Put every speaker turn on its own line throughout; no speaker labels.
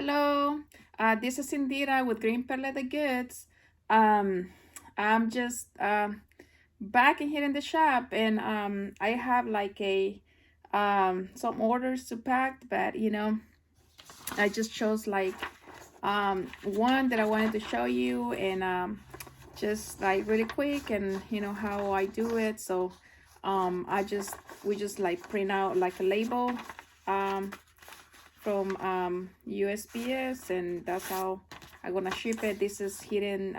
Hello, this is Indira with Green Pear Leather Goods. Um, I'm just back in here in the shop, and I have like a some orders to pack, but I just chose like one that I wanted to show you, and just like really quick, and how I do it. So we just like print out like a label. Um, from USPS, and that's how I'm gonna ship it. This is hidden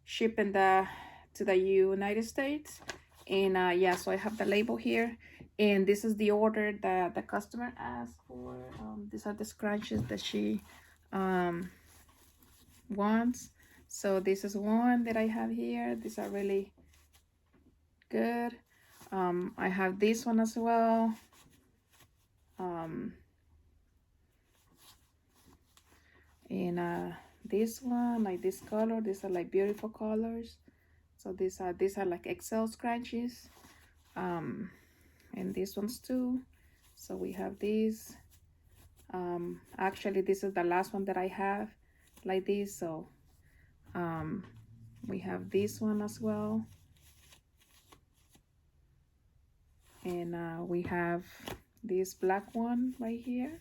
shipping the to the United States, and yeah, so I have the label here, and this is the order that the customer asked for. These are the scratches that she um, wants. So this is one that I have here. These are really good. I have this one as well. Um, and this one, like this color, these are like beautiful colors. So these are like Excel scratches. um and these ones too. So we have these. Actually, this is the last one that I have like this. So we have this one as well, and we have this black one right here.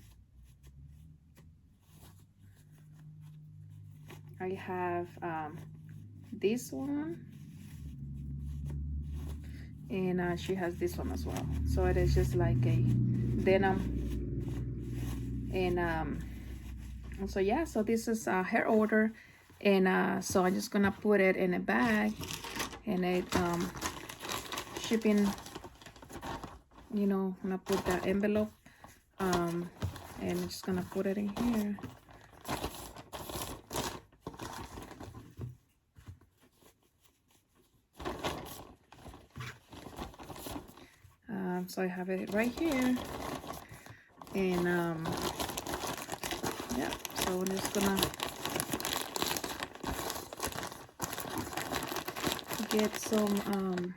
I have this one, and she has this one as well. So it is just like a denim. And so yeah, so this is her order, and so I'm just gonna put it in a bag, and it shipping, I'm gonna put the envelope, and I'm just gonna put it in here. So I have it right here, and yeah, so I'm just gonna get some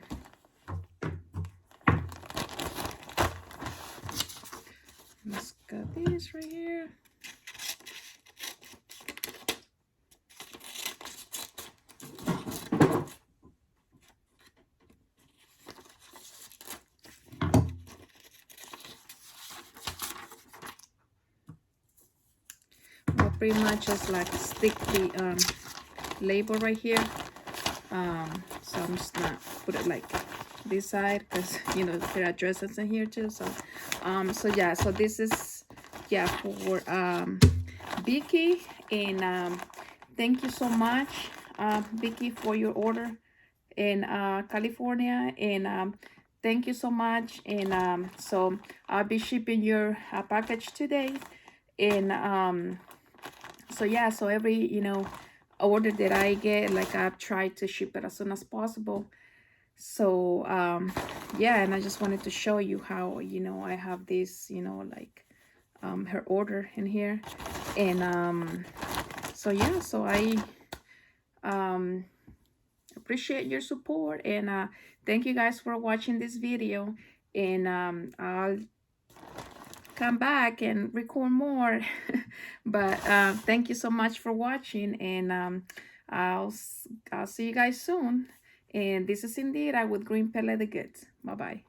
let's got this right here. I'll pretty much just like stick the label right here. So I'm just gonna put it like this side, because there are addresses in here too. So yeah, so this is, yeah, for Vicky, and thank you so much, Vicky, for your order in California, and thank you so much. And so I'll be shipping your package today, and so yeah, so every order that I get, like, I've tried to ship it as soon as possible. So yeah, and I just wanted to show you how I have this, like her order in here. And so yeah, so I appreciate your support, and thank you guys for watching this video, and I'll come back and record more. But thank you so much for watching, and I'll see you guys soon. And this is Indira with Green Pear Leather Goods. Bye bye.